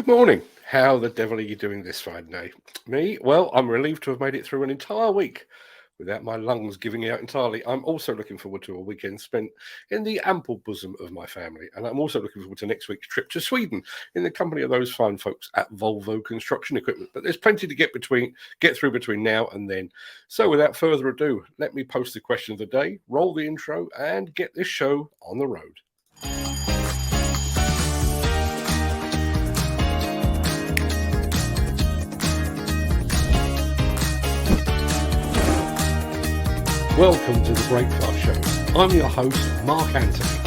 Good morning. How the devil are you doing this Friday? Me? Well, I'm relieved to have made it through an entire week without my lungs giving out entirely. I'm also looking forward to a weekend spent in the ample bosom of my family. And I'm also looking forward to next week's trip to Sweden in the company of those fine folks at Volvo Construction Equipment. But there's plenty to get through between now and then. So without further ado, let me post the question of the day, roll the intro, and get this show on the road. Welcome to the Breakfast Show. I'm your host, Mark Anthony.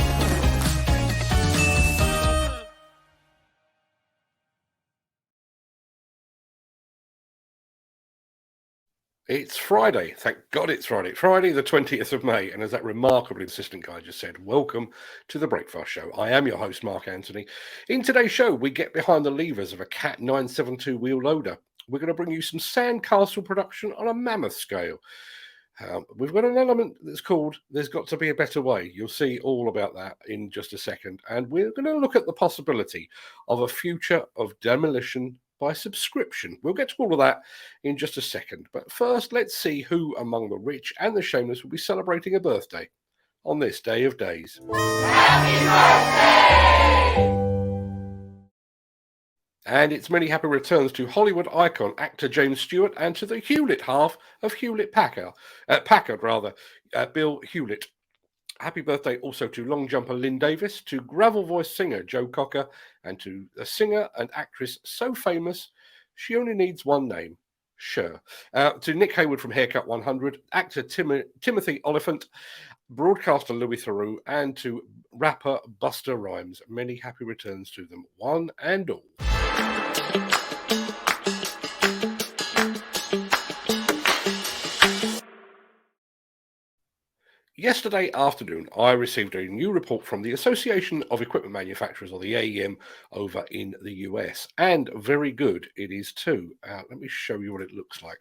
It's Friday. Thank God it's Friday. Friday the 20th of May. And as that remarkably assistant guy just said, welcome to the Breakfast Show. I am your host, Mark Anthony. In today's show, we get behind the levers of a Cat 972 wheel loader. We're going to bring you some sandcastle production on a mammoth scale. We've got an element that's called There's Got to Be a Better Way. You'll see all about that in just a second. And we're going to look at the possibility of a future of demolition by subscription. We'll get to all of that in just a second. But first, let's see who among the rich and the shameless will be celebrating a birthday on this day of days. Happy birthday! And it's many happy returns to Hollywood icon actor James Stewart and to the Hewlett half of Hewlett Packard, Bill Hewlett. Happy birthday also to long jumper Lynn Davis, to gravel voice singer Joe Cocker, and to a singer and actress so famous she only needs one name, Cher. To Nick Hayward from Haircut 100, actor Timothy Oliphant, broadcaster Louis Theroux, and to rapper Busta Rhymes. Many happy returns to them, one and all. Yesterday afternoon, I received a new report from the Association of Equipment Manufacturers, or the AEM, over in the US, and very good it is too. Let me show you what it looks like.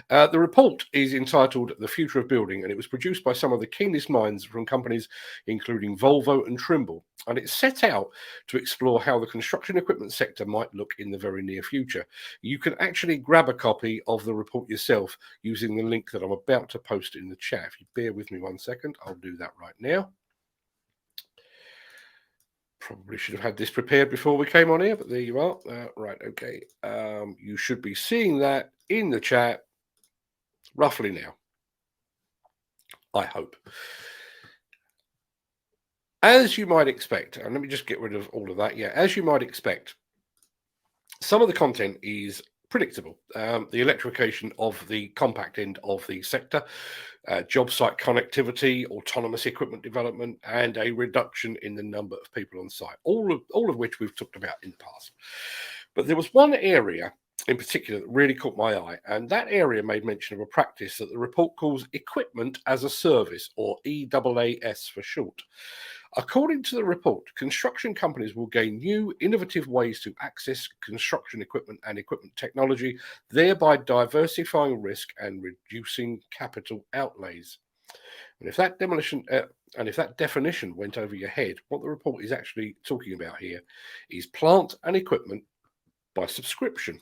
The report is entitled The Future of Building, and it was produced by some of the keenest minds from companies including Volvo and Trimble, and it's set out to explore how the construction equipment sector might look in the very near future. You can actually grab a copy of the report yourself using the link that I'm about to post in the chat. If you bear with me one second, I'll do that right now. Probably should have had this prepared before we came on here, but there you are. Right, okay. You should be seeing that in the chat roughly now, I hope. As you might expect, and let me just get rid of all of that. Yeah, as you might expect, some of the content is predictable. The electrification of the compact end of the sector, job site connectivity, autonomous equipment development, and a reduction in the number of people on site, all of which we've talked about in the past. But there was one area in particular that really caught my eye, and that area made mention of a practice that the report calls equipment as a service, or EAAS for short. According to the report, construction companies will gain new, innovative ways to access construction equipment and equipment technology, thereby diversifying risk and reducing capital outlays. And if that definition went over your head, what the report is actually talking about here is plant and equipment by subscription.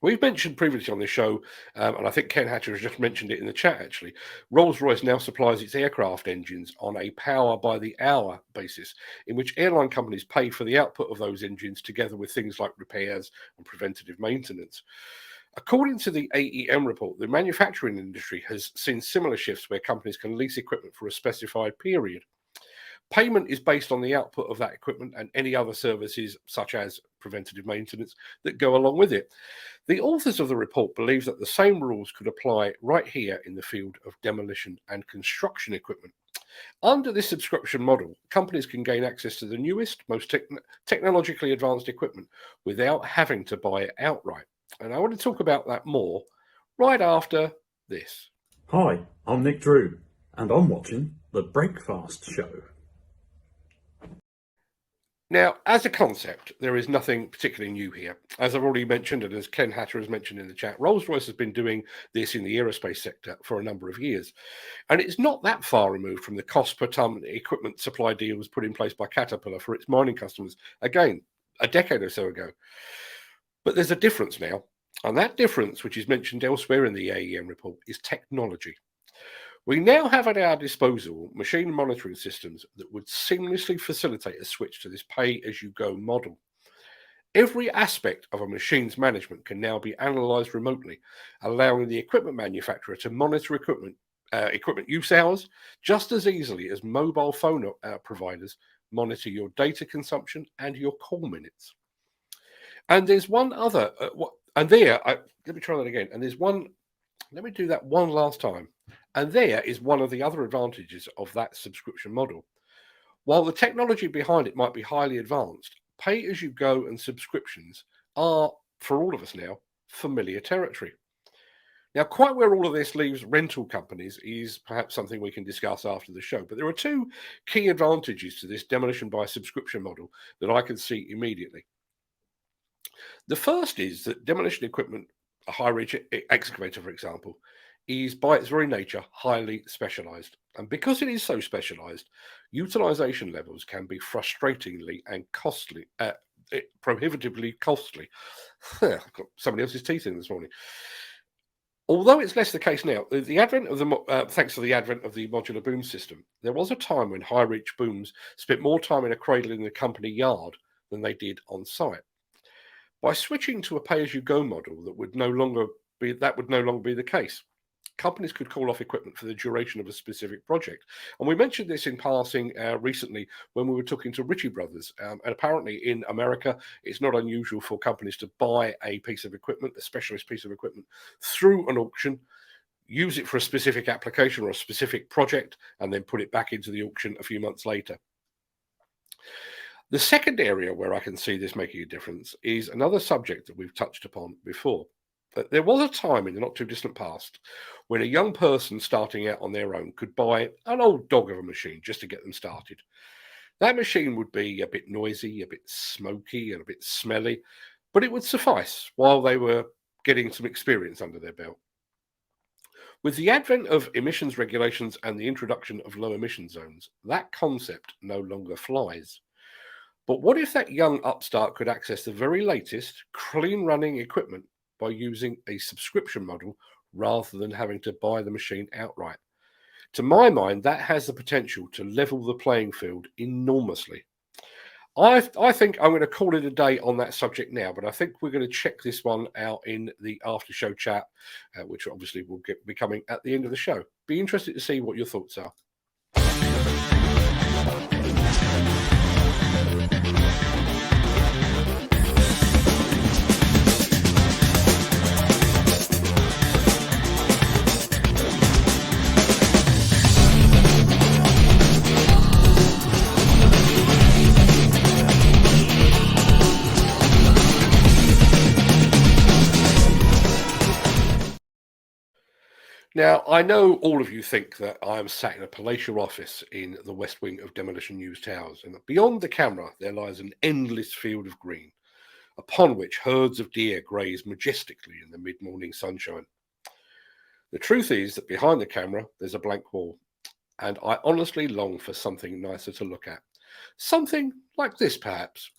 We've mentioned previously on this show, and I think Ken Hatcher has just mentioned it in the chat actually, Rolls-Royce now supplies its aircraft engines on a power-by-the-hour basis, in which airline companies pay for the output of those engines together with things like repairs and preventative maintenance. According to the AEM report, the manufacturing industry has seen similar shifts where companies can lease equipment for a specified period. Payment is based on the output of that equipment and any other services, such as preventative maintenance, that go along with it. The authors of the report believe that the same rules could apply right here in the field of demolition and construction equipment. Under this subscription model, companies can gain access to the newest, most technologically advanced equipment without having to buy it outright. And I want to talk about that more right after this. Hi, I'm Nick Drew, and I'm watching The Breakfast Show. Now, as a concept, there is nothing particularly new here. As I've already mentioned, and as Ken Hatter has mentioned in the chat, Rolls-Royce has been doing this in the aerospace sector for a number of years. And it's not that far removed from the cost per ton equipment supply deals put in place by Caterpillar for its mining customers. Again, a decade or so ago. But there's a difference now. And that difference, which is mentioned elsewhere in the AEM report, is technology. We now have at our disposal machine monitoring systems that would seamlessly facilitate a switch to this pay-as-you-go model. Every aspect of a machine's management can now be analysed remotely, allowing the equipment manufacturer to monitor equipment use hours just as easily as mobile phone providers monitor your data consumption and your call minutes. And there's one other, let me try that again. And there's one, let me do that one last time. And there is one of the other advantages of that subscription model. While the technology behind it might be highly advanced, pay-as-you-go and subscriptions are, for all of us now, familiar territory. Now, quite where all of this leaves rental companies is perhaps something we can discuss after the show, but there are two key advantages to this demolition by subscription model that I can see immediately. The first is that demolition equipment, a high-reach excavator, for example, is by its very nature highly specialized. And because it is so specialized, utilization levels can be frustratingly and costly, prohibitively costly. I've got somebody else's teeth in this morning. Although it's less the case now, the advent of thanks to the advent of the modular boom system, there was a time when high-reach booms spent more time in a cradle in the company yard than they did on site. By switching to a pay-as-you-go model, that would no longer be the case. Companies could call off equipment for the duration of a specific project. And we mentioned this in passing recently when we were talking to Ritchie Brothers. And apparently in America, it's not unusual for companies to buy a piece of equipment, a specialist piece of equipment, through an auction, use it for a specific application or a specific project, and then put it back into the auction a few months later. The second area where I can see this making a difference is another subject that we've touched upon before. There was a time in the not too distant past when a young person starting out on their own could buy an old dog of a machine just to get them started. That machine would be a bit noisy, a bit smoky, and a bit smelly, but it would suffice while they were getting some experience under their belt. With the advent of emissions regulations and the introduction of low emission zones, that concept no longer flies. But what if that young upstart could access the very latest, clean running equipment by using a subscription model rather than having to buy the machine outright? To my mind, that has the potential to level the playing field enormously. I think I'm going to call it a day on that subject now, but I think we're going to check this one out in the after show chat, which obviously will be coming at the end of the show. Be interested to see what your thoughts are. Now, I know all of you think that I am sat in a palatial office in the west wing of Demolition News Towers, and that beyond the camera there lies an endless field of green, upon which herds of deer graze majestically in the mid-morning sunshine. The truth is that behind the camera there's a blank wall, and I honestly long for something nicer to look at. Something like this, perhaps.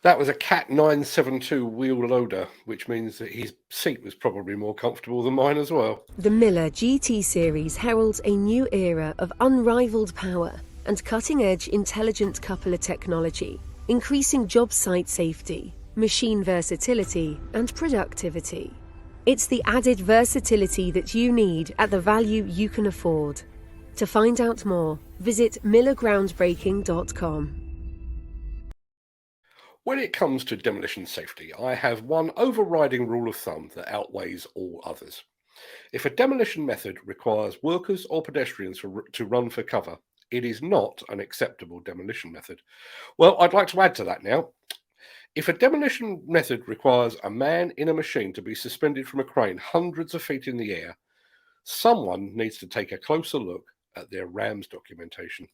That was a Cat 972 wheel loader, which means that his seat was probably more comfortable than mine as well. The Miller GT series heralds a new era of unrivaled power and cutting-edge intelligent coupler technology, increasing job site safety, machine versatility, and productivity. It's the added versatility that you need at the value you can afford. To find out more, visit millergroundbreaking.com. When it comes to demolition safety, I have one overriding rule of thumb that outweighs all others. If a demolition method requires workers or pedestrians to run for cover, it is not an acceptable demolition method. Well, I'd like to add to that now. If a demolition method requires a man in a machine to be suspended from a crane hundreds of feet in the air, someone needs to take a closer look at their RAMS documentation.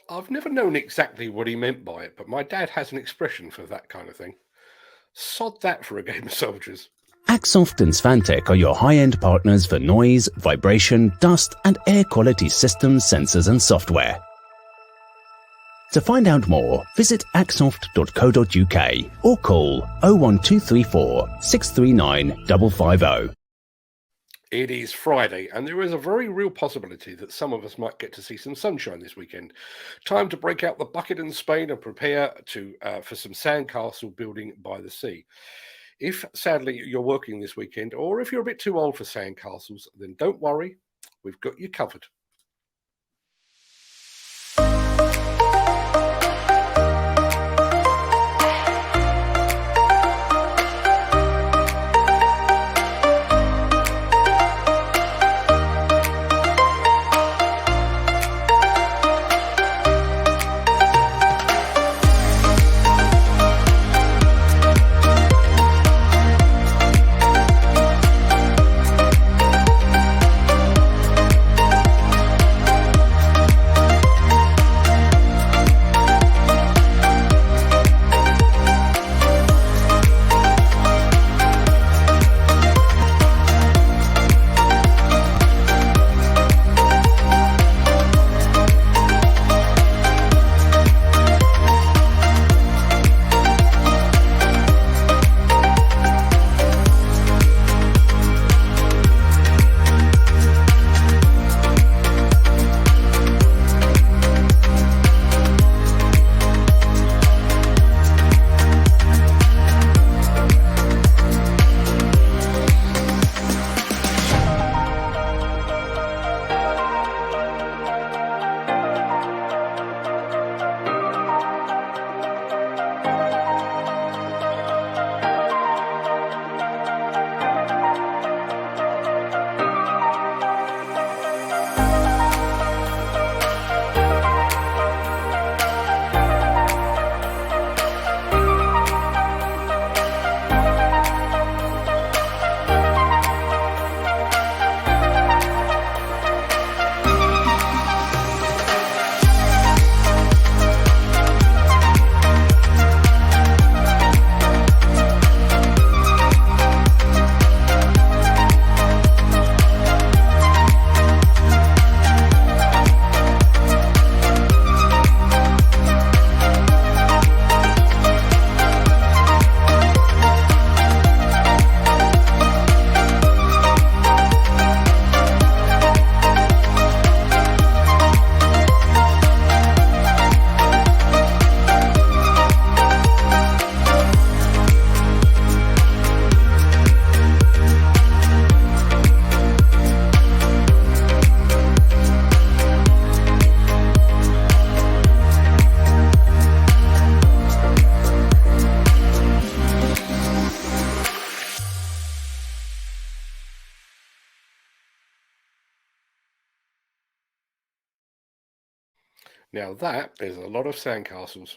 I've never known exactly what he meant by it, but my dad has an expression for that kind of thing. Sod that for a game of soldiers. Axoft and Svantec are your high-end partners for noise, vibration, dust and air quality systems, sensors and software. To find out more, visit axoft.co.uk or call 01234 639 550. It is Friday, and there is a very real possibility that some of us might get to see some sunshine this weekend. Time to break out the bucket and spade and prepare for some sandcastle building by the sea. If, sadly, you're working this weekend, or if you're a bit too old for sandcastles, then don't worry, we've got you covered. Now that is a lot of sandcastles.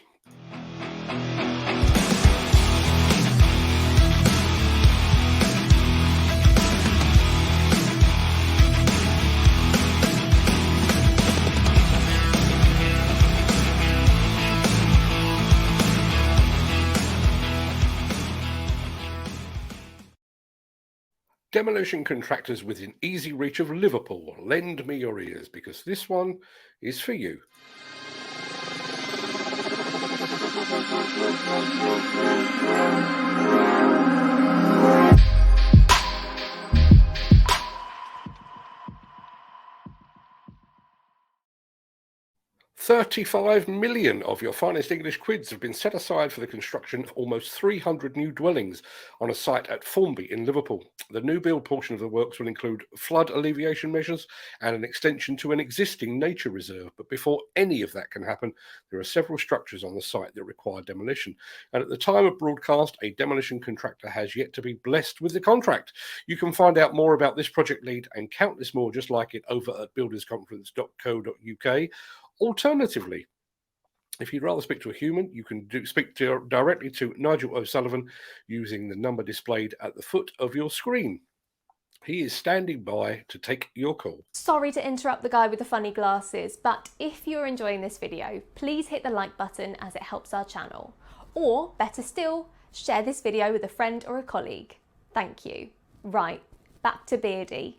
Demolition contractors within easy reach of Liverpool, lend me your ears because this one is for you. £35 million of your finest English quids have been set aside for the construction of almost 300 new dwellings on a site at Formby in Liverpool. The new build portion of the works will include flood alleviation measures and an extension to an existing nature reserve. But before any of that can happen, there are several structures on the site that require demolition. And at the time of broadcast, a demolition contractor has yet to be blessed with the contract. You can find out more about this project lead and countless more just like it over at buildersconference.co.uk. Alternatively, if you'd rather speak to a human, you can speak directly to Nigel O'Sullivan using the number displayed at the foot of your screen. He is standing by to take your call. Sorry to interrupt the guy with the funny glasses, but if you're enjoying this video, please hit the like button as it helps our channel. Or, better still, share this video with a friend or a colleague. Thank you. Right, back to Beardy.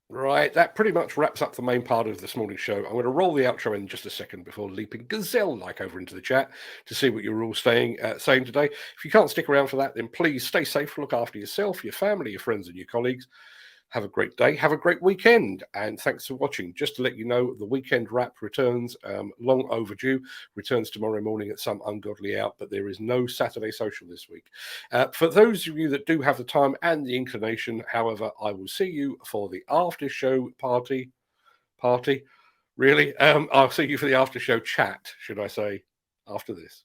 Right, that pretty much wraps up the main part of this morning's show. I'm going to roll the outro in just a second before leaping gazelle-like over into the chat to see what you're all saying today. If you can't stick around for that, then please stay safe, look after yourself, your family, your friends, and your colleagues. Have a great day. Have a great weekend. And thanks for watching. Just to let you know, the weekend wrap returns, long overdue, returns tomorrow morning at some ungodly hour, but there is no Saturday social this week. For those of you that do have the time and the inclination, however, I will see you for the after show party. Really? I'll see you for the after show chat, should I say, after this.